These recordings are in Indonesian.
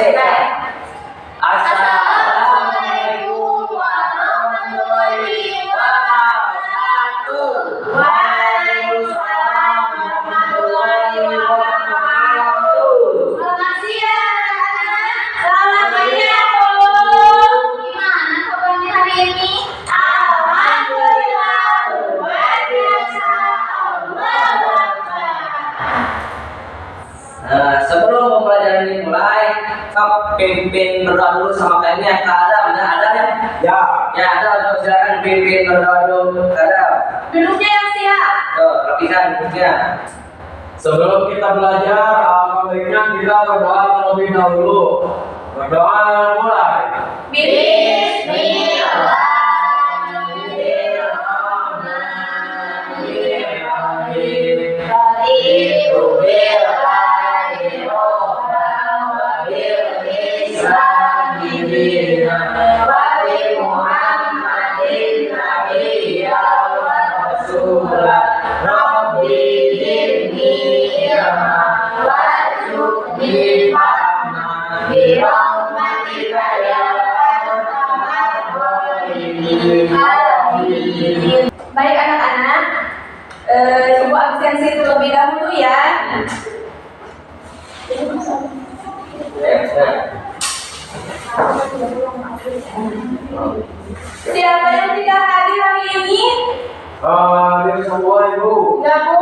Assalamualaikum warahmatullahi wabarakatuh. Waalaikumsalam warahmatullahi wabarakatuh. Selamat siang anak-anak. Selamat siang Bu. Gimana kabarnya hari ini? Alhamdulillah luar biasa. Allah Akbar. Sebelum pembelajaran ini mulai, Kak pimpin berdoa dulu sama kalian. Kak Adam, ada ya? Ya ada. Silakan pimpin berdoa dulu. Kak Adam. Duduknya yang siap. Tuh, rapikan duduknya. Sebelum kita belajar, baiknya kita berdoa terlebih dahulu. Berdoa mulai. Baik anak-anak, Ibu absensi terlebih dahulu ya. Siapa yang tidak hadir hari ini? Dari semua Ibu. Enggak Bu,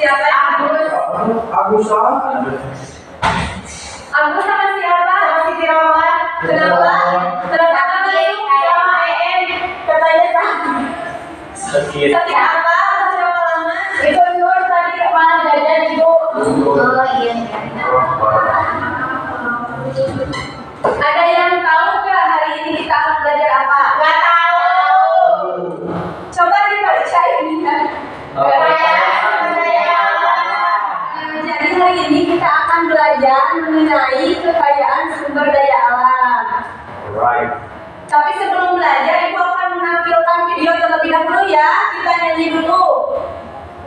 siapa yang Agus? Agus Agus sama siapa? Sama Siti Rawat. Kenapa? Kenapa kamu sama EM? Katanya sakit apa? Berapa lama? Itu Nur tadi kemana jajan Ibu? Oh iya. Ada yang tahu nggak hari ini kita akan belajar apa? Nggak tahu. Coba dibaca ini kan. Jadi hari ini kita akan belajar mengenai kekayaan sumber daya alam. Right. Tapi sebelum belajar, Ibu akan menampilkan video terlebih dahulu ya. Kita nyanyi dulu.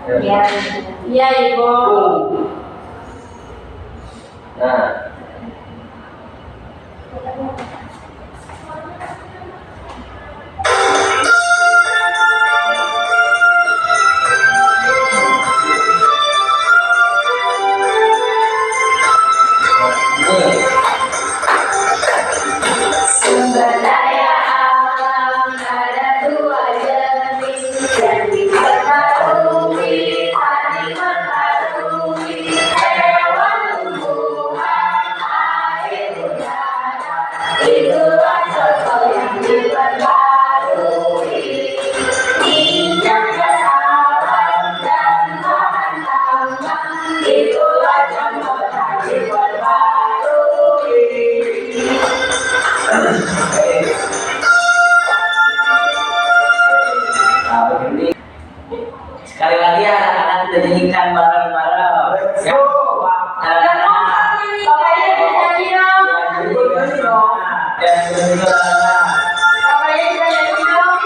Iya. Iya Ibu. Nah. Sumber daya alam ada dua jenis yang diperbarui, saling mempengaruhi. Hewan, tumbuhan, air, udara, itulah contoh yang diperbarui. Minyak dan alam dan bahan tambang, itulah contoh yang diperbarui. Nah, begini. Sekali lagi ya anak-anak kita nyanyikan bareng-bareng. Ya. Bapaknya nyanyi dong. Bapaknya juga nyanyi dong.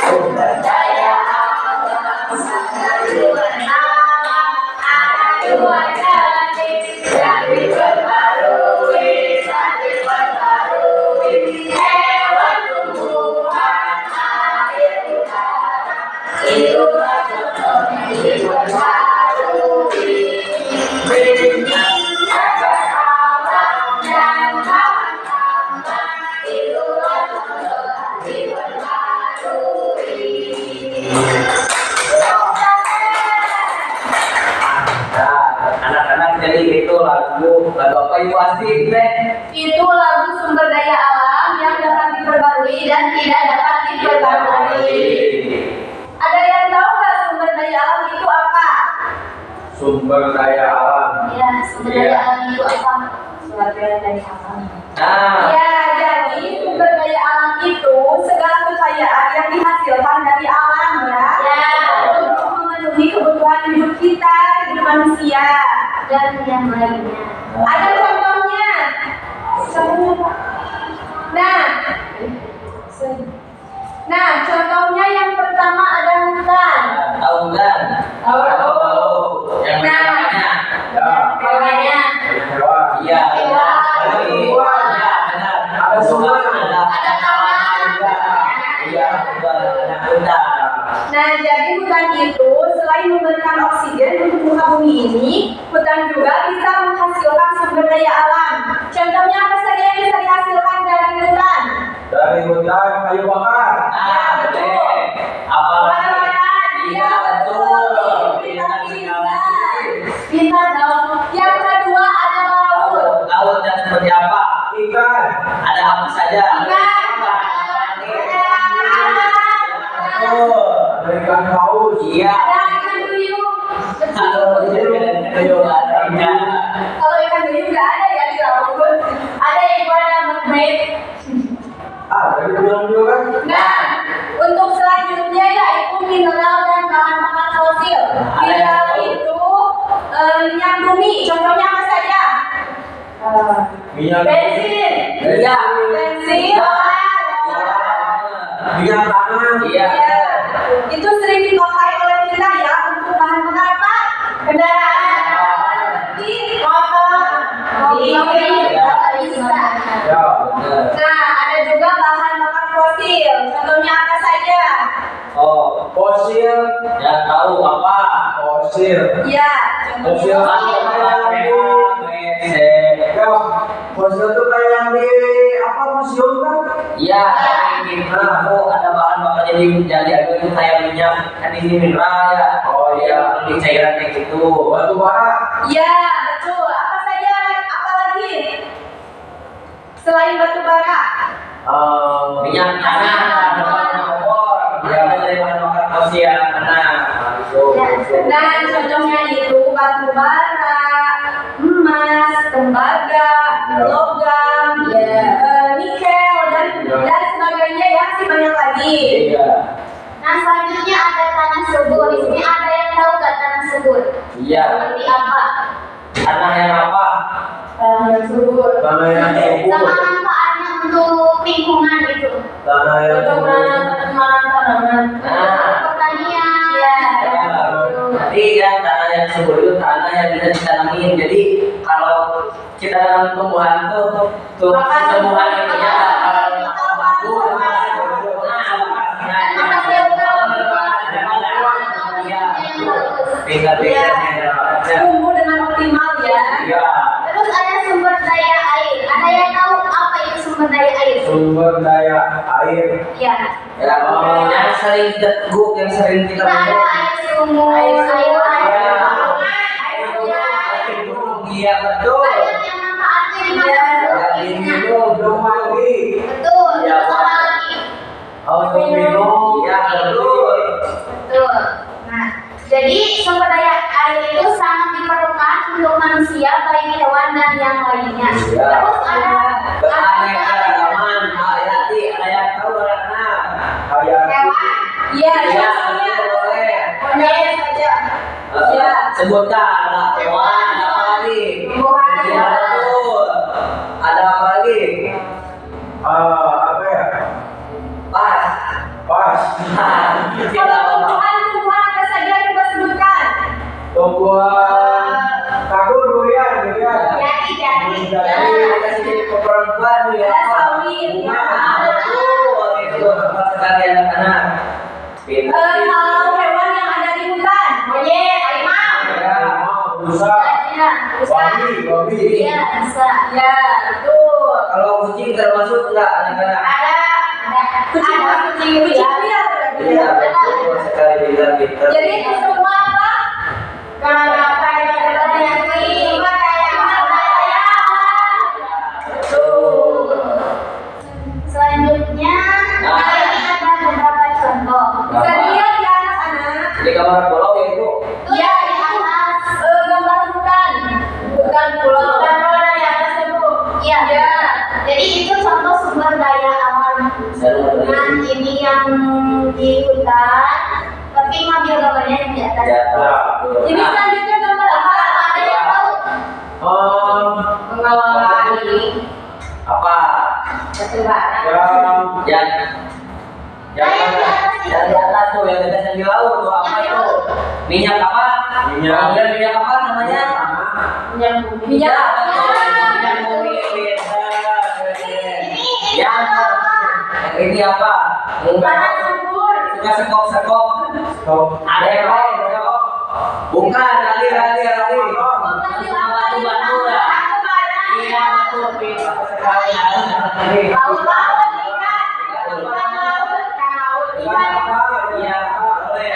Sumber daya alam sangat bermanfaat, ada dua jenis yang diperbarui, saling mempengaruhi. Hewan, tumbuhan, air, udara, itulah contoh yang diperbarui. Minyak dan alam dan bahan tambang, itulah contoh yang diperbarui. Nah, anak-anak jadi itu lagu apa Ibu asik deh. Itu lagu sumber daya alam yang dapat diperbarui dan tidak dapat diperbarui. Ada yang tahu nggak sumber daya alam itu apa? Sumber daya alam. Ya, sumber daya alam itu apa? Sumber daya alam. Nah, Ya, jadi sumber daya alam itu segala kekayaan yang dihasilkan dari alam ya. Untuk memenuhi kebutuhan hidup kita, hidup manusia dan yang lainnya. Ada contohnya. Contohnya Pak. Nah, contohnya yang pertama ada hutan. tahu kan? Tahu itu selain memberikan oksigen untuk muka bumi ini, hutan juga bisa menghasilkan sumber daya alam. Contohnya apa saja yang bisa dihasilkan dari hutan? Dari hutan kayu bakar. Ah, betul. Apalagi? Iya, betul. Pintar dong. Yang kedua ada laut. Laut dan seperti apa? Ikan. Ada apa saja? Betul. Ada ikan paus. Iya. Ada ikan duyung. Kalau ada ikan. Kalau ikan duyung nggak ada ya di laut. Ada iguana mermaid. Dari bilang juga kan. Nah, untuk selanjutnya yaitu mineral dan bahan bakar fosil. Mineral itu minyak bumi. Contohnya apa saja? Minyak. Bensin. Iya. Bensin. Minyak tanah. Iya. Ya, itu sering dipakai oleh kita ya untuk bahan bakar apa? Kendaraan, motor, mobil, bisa. Ya. Nah, ada juga bahan bakar fosil. Contohnya apa saja? Oh, Fosil. ya tahu apa? Fosil. Ya, Fosil contohnya. Ya. Fosil itu kayak yang di apa museum kan? Iya, itu ada bahan bakar jadi itu kayak minyak kan ini mineral ya. Oh iya, di cairan kayak gitu. Batu bara. Ya, betul. Apa saja? Apa lagi? Selain batu bara. Minyak tanah, ada bahan kompor, ya dari bahan bakar fosil tanah. Dan contohnya itu batu bara, emas, tembaga, logam, nikel dan sebagainya ya, masih banyak lagi. Iya. Nah, selanjutnya ada tanah subur. Di sini ada yang tahu nggak tanah subur? Iya. Seperti apa? Tanah yang apa? Yang subur. Tanah yang Sama subur. manfaatnya untuk lingkungan itu. Tanah yang Untuk subur. menanam tanaman. Nah, Pertanian. Ya. jadi ya tanah yang subur itu tanah yang bisa ditanamin. Jadi kalau kita tanam tumbuhan tuh tumbuhan itu ya kalau bagus. Tumbuh dengan optimal ya. Iya. Terus ada sumber daya air. Ada yang tahu apa itu sumber daya air? Sumber daya air. Ya. Ya, yang sering kita teguk, yang sering kita Kita ada air sumur, air Iya betul. banyak yang manfaatnya di mana? Ini belum lagi. Betul. Ya. Terus apa lagi? Minum. Iya betul. Betul. Nah, jadi sumber daya air itu sangat diperlukan untuk manusia, baik hewan dan yang lainnya. Iya. Terus ada Keanekaragaman hayati, ada yang tahu anak-anak. Kayak hewan. Iya, Iya, contohnya. boleh. Boleh saja. Ya. Sebutkan ada hewan, ada apa lagi? Tumbuhan. Iya betul. Ada apa lagi? apa ya? Pas. Pas. Kalau tumbuhan apa saja coba sebutkan. Tumbuhan kagum durian. Jadi. Kasih jadi perempuan ya. Sawit, ya. Betul. Itu tepat sekali anak-anak. Kalau hewan yang ada di hutan. Monyet, harimau. Ya. Rusa. Iya, bisa. Babi. Iya, bisa. Ya, betul. Kalau kucing termasuk enggak anak-anak? Ada. Kucing liar berarti Iya ya. betul sekali bilang gitu. Jadi itu semua apa? Kalau pada yang kelima kayak Betul. selanjutnya ini ada beberapa contoh. Bisa dilihat ya anak-anak. Di kamar pulau ya itu. Ya, itu gambar hutan. Hutan pulau. Bukan kalau dari atas itu. Iya. Ya. Jadi itu contoh sumber daya alam. Nah, ini yang di hutan. Tapi ngambil gambarnya yang di atas. Ya. Ini selanjutnya gambar apa? Ada yang tahu? Mengelola ini. Apa? Batu bara. Yang yang di atas tuh yang di atas yang di laut tuh apa itu? Minyak apa? Kemudian minyak apa namanya? Minyak bumi. Minyak betul. Minyak bumi. Yang ini apa? tanah subur. Suka sekop-sekop. Ada yang lain? Bukan, lagi. Batu ya. Iya, betul. Sekali ada. Iya, boleh.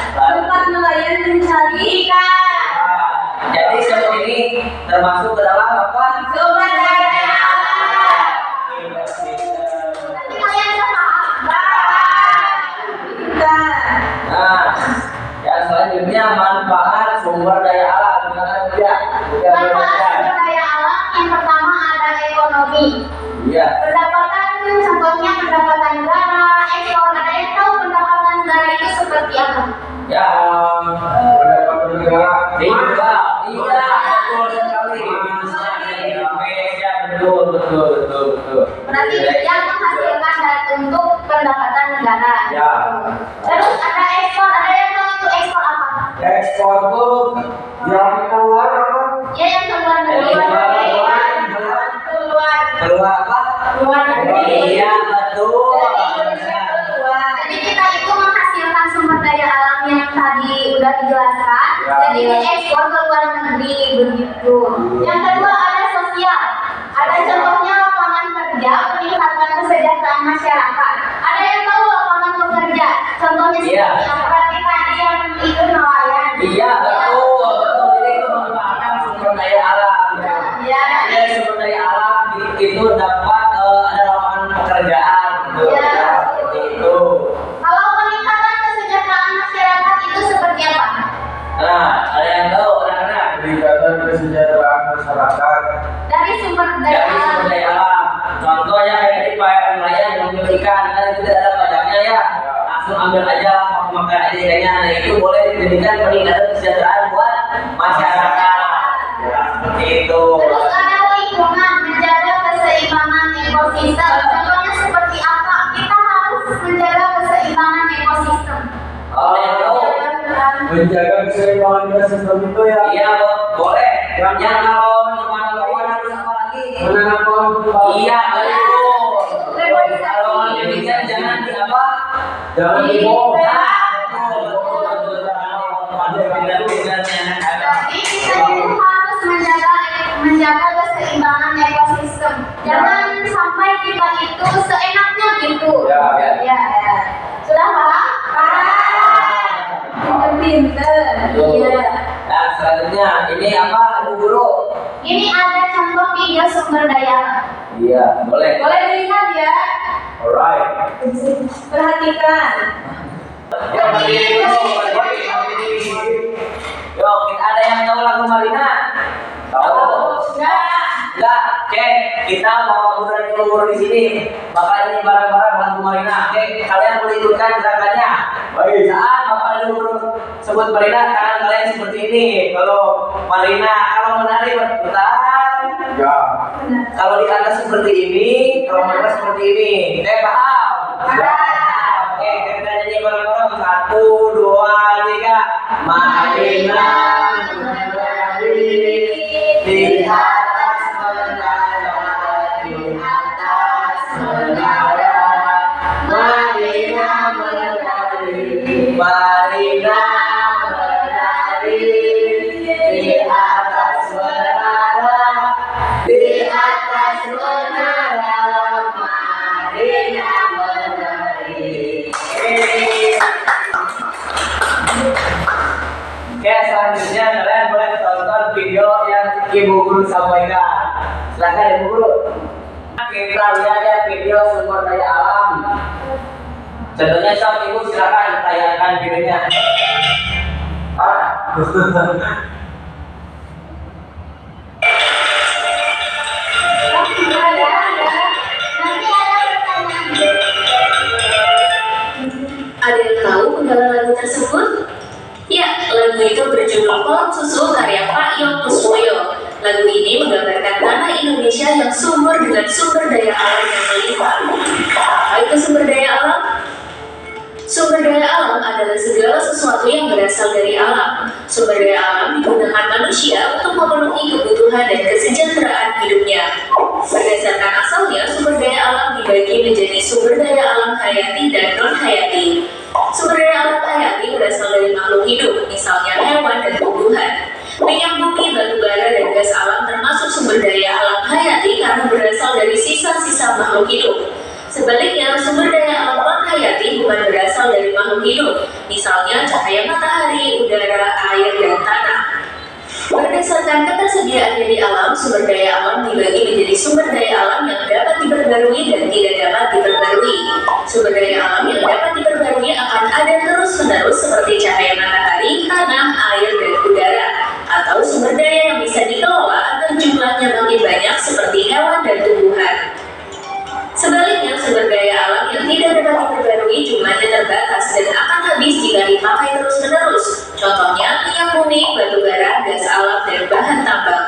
Tempat nelayan mencari ikan. Jadi semua ini termasuk ke dalam apa? Sumber daya alam. Nanti kalian sama. Nah, yang selanjutnya manfaat sumber daya alam. Manfaat sumber daya alam yang pertama ada ekonomi. Iya. Pendapatan, contohnya pendapatan negara, ekspor. Ada yang tahu pendapatan negara itu seperti apa? Ya, Pendapatan negara. iya, betul sekali. Ya, betul. Berarti yang menghasilkan dan untuk pendapatan negara. Ya. Terus ada ekspor. Ada yang tahu itu ekspor apa? Ekspor tuh yang keluar apa? Ya yang keluar negeri. Keluar apa? Luar negeri. Iya, betul. Jadi kita itu menghasilkan sumber daya alam yang tadi udah dijelaskan. Ya. Jadi diekspor ke luar negeri begitu. Yang kedua ada sosial. Ada contohnya lapangan kerja, peningkatan kesejahteraan masyarakat. Ada yang tahu lapangan pekerja? Contohnya Iya. seperti apa? Berarti tadi yang itu nelayan. Iya, betul. Jadi itu merupakan sumber daya alam. Iya. Dari sumber daya alam itu dapat ada lapangan pekerjaan. Gitu. Iya. Seperti itu. Kalau peningkatan kesejahteraan masyarakat itu seperti apa? Nah, ada yang tahu anak-anak? Peningkatan kesejahteraan masyarakat. Dari sumber daya Dari alam. sumber daya alam. Contohnya kayak tadi Pak nelayan yang menjual ikan, kan itu tidak ada pajaknya ya. Langsung ambil aja, makan aja ikannya. Nah itu boleh dijadikan peningkatan kesejahteraan buat masyarakat. Ya, seperti itu. Terus ada lingkungan, menjaga keseimbangan ekosistem. Contohnya seperti apa? Kita harus menjaga keseimbangan ekosistem. Kalau yang tahu, Menjaga keseimbangan ekosistem itu ya. iya boleh. Yang kalau teman-teman harus apa lagi? Menanam pohon kembang. Iya betul. Kalau demikian jangan di apa? Jangan dibom. Jadi kita itu harus menjaga keseimbangan ekosistem. Jangan sampai kita itu seenaknya gitu. Ya. Ya. Sudah paham? Pinter. Iya. Nah selanjutnya ini apa Ibu Guru? Ini ada contoh video sumber daya alam. Iya boleh. Boleh dilihat ya. Alright. Perhatikan. Yo, ada yang tahu lagu Marina? Tahu? Enggak. Oke, kita Bapak Guru dan Ibu Guru di sini. Bapak ini bareng-bareng lagu Marina. Oke, kalian boleh ikutkan gerakannya. Baik. Saat Bapak Ibu Guru sebut Marina, tangan kalian seperti ini. Kalau Marina, kalau menari berputar. Ya. Kalau di atas seperti ini, kalau Marina seperti ini. Oke, paham? Oke, kita nyanyi bareng-bareng. 1, 2, 3. Marina menari di atas menara, di atas menara. Marina menari, Marina menari di atas menara, di atas menara. Marina menari. Oke, selanjutnya kalian boleh tonton video yang Ibu Guru sampaikan. Silakan Ibu Guru. Kita lihat ya video sumber daya alam. Contohnya sok Ibu silakan tayangkan videonya. Nanti ada pertanyaan. Ada yang tahu penggalan lagu tersebut? Ya, lagu itu berjudul Kolam Susu karya Pak Ion Kuswoyo. Lagu ini menggambarkan tanah Indonesia yang subur dengan sumber daya alam yang melimpah. Apa itu sumber daya alam? Sumber daya alam adalah segala sesuatu yang berasal dari alam. Sumber daya alam digunakan manusia untuk memenuhi kebutuhan dan kesejahteraan hidupnya. Berdasarkan asalnya, sumber daya alam dibagi menjadi sumber daya alam hayati dan non-hayati. Sumber daya alam hayati berasal dari makhluk hidup, misalnya hewan dan tumbuhan. Minyak bumi, batu bara, dan gas alam termasuk sumber daya alam hayati karena berasal dari sisa-sisa makhluk hidup. Sebaliknya, sumber daya alam non-hayati bukan berasal dari makhluk hidup, misalnya cahaya matahari, udara, air, dan tanah. Berdasarkan ketersediaan dari alam, sumber daya alam dibagi menjadi sumber daya alam yang dapat diperbarui dan tidak dapat diperbarui. Sumber daya alam yang dapat diperbarui akan ada terus-menerus seperti cahaya matahari, tanah, air, dan udara. Atau sumber daya yang bisa dikelola agar jumlahnya makin banyak seperti hewan dan tumbuhan. Sebaliknya, sumber daya alam yang tidak dapat diperbarui jumlahnya terbatas dan akan habis jika dipakai terus-menerus. Contohnya, minyak bumi, batu bara, gas alam, dan bahan tambang.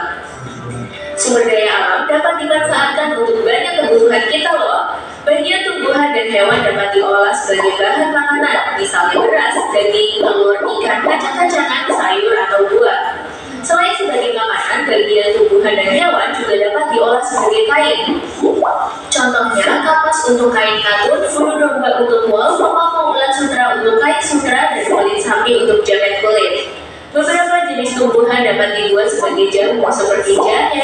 Sumber daya alam dapat dimanfaatkan untuk banyak kebutuhan kita loh. Bagian tumbuhan dan hewan dapat diolah sebagai bahan makanan, misalnya beras, daging, telur, ikan, kacang-kacangan, sayur, atau buah. Selain sebagai makanan, bagian tumbuhan dan hewan juga dapat diolah sebagai kain. Contohnya, kapas untuk kain katun, bulu domba untuk wol, pemangku ulat sutra untuk kain sutra, dan kulit sapi untuk jaket kulit. Beberapa jenis tumbuhan dapat dibuat sebagai jamu seperti jahe.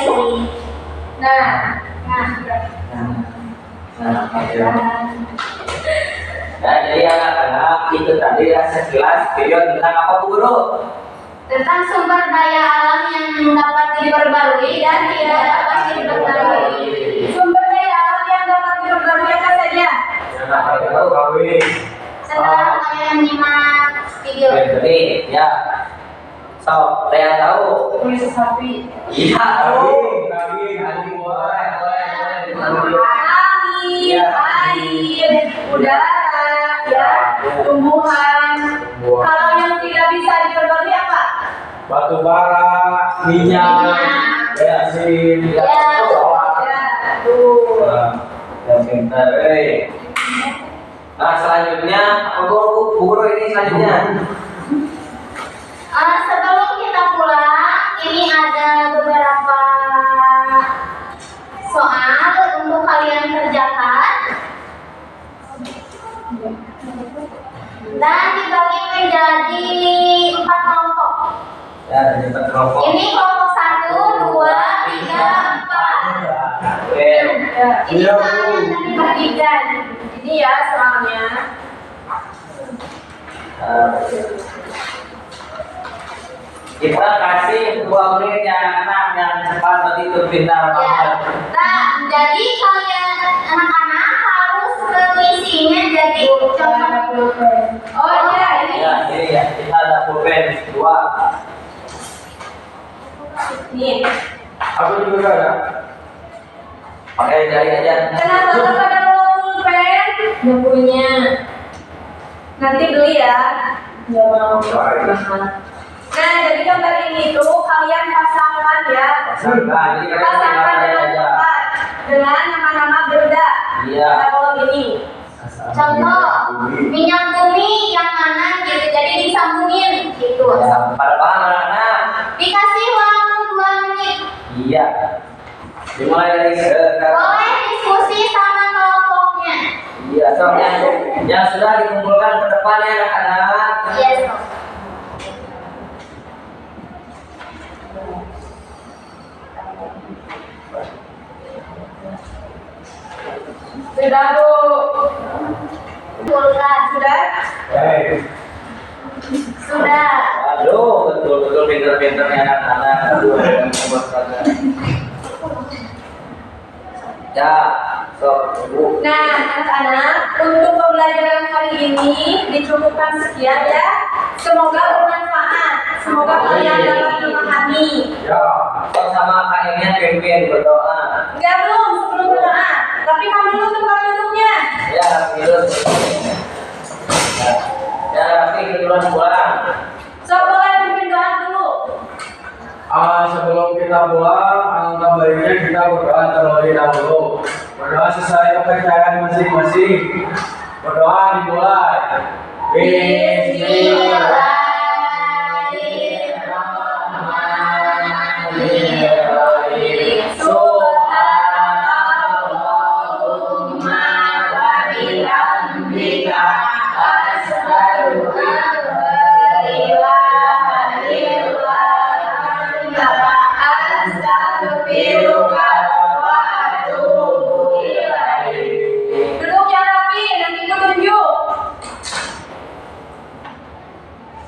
Nah, jadi anak-anak itu tadi sekilas video tentang apa Bu Guru? Tentang sumber daya alam yang dapat diperbarui dan tidak dapat diperbarui. Sumber daya alam yang dapat diperbarui apa saja? Yang dapat diperbarui. Setelah kalian menyimak video. Jadi ya. So, saya tahu. Tulis sapi. Iya, tahu. Angin, air, udara, ya, tumbuhan. Kalau yang tidak bisa diperbarui apa? Batu bara, minyak, bensin, Ya. Yang pintar, Nah, selanjutnya, apa Bu Guru ini selanjutnya? Sebelum kita pulang, ini ada beberapa soal untuk kalian kerjakan dan dibagi menjadi 4 kelompok. Ya, jadi kelompok. Ini kelompok 1, 2, 3, 4. Oke. Ini kalian tadi bertiga. Ini ya soalnya. Kita kasih 2 menit ya anak-anak yang cepat nanti itu pintar Ya. banget. Nah, jadi kalian anak-anak harus mengisinya jadi contoh. Oh iya, ini. Ya, ini ya kita ada pulpen 2. Nih. Aku juga ada. Pakai jari aja. Kenapa pada bawa pulpen? Nggak punya. Nanti beli ya. Nggak mau. Mahal. Nah, jadi gambar ini tuh kalian pasangkan ya. Nah, jadi kalian Pasangkan tinggal pakai dengan aja. tepat dengan nama-nama benda. Iya. Nah, kalau ini. Contoh, minyak bumi yang mana gitu. Jadi disambungin gitu. Ya, pada paham anak-anak? Dikasih waktu 2 menit. Iya. Dimulai dari sekarang. Boleh diskusi sama kelompoknya. Iya, so yang sudah dikumpulkan ke depannya anak-anak. Yes. Sudah, Bu. Pulkan. Sudah? Sudah. Aduh, betul-betul pinter-pinternya anak-anak. Aduh, hebat banget. Ya, so, Bu. Nah, anak-anak, untuk pembelajaran kali ini dicukupkan sekian ya. Semoga bermanfaat. Semoga kalian dapat memahami. Ya. So, sama KM-nya pimpin berdoa. Enggak belum sebelum berdoa. Tapi kamu dulu tempat duduknya. Ya, itu. Ya, Rafi duluan pulang. So, boleh pimpin doa dulu. Sebelum kita pulang, alangkah baiknya kita berdoa terlebih dahulu. Berdoa sesuai kepercayaan masing-masing. Berdoa dimulai. Bismillahirrahmanirrahim. Subhanallahumma Asyhadu an la ilaha illallah. Astaghfiruka wa atubu ilaik. Duduk yang rapi, nanti ku tunjuk.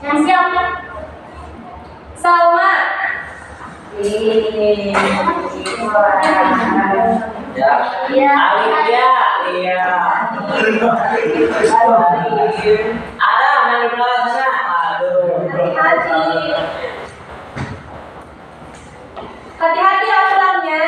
Yang siap. Salma. Ya. Alif ya. Iya. Ada yang di belakang sana. Aduh. Hati-hati. Hati-hati ya pulangnya.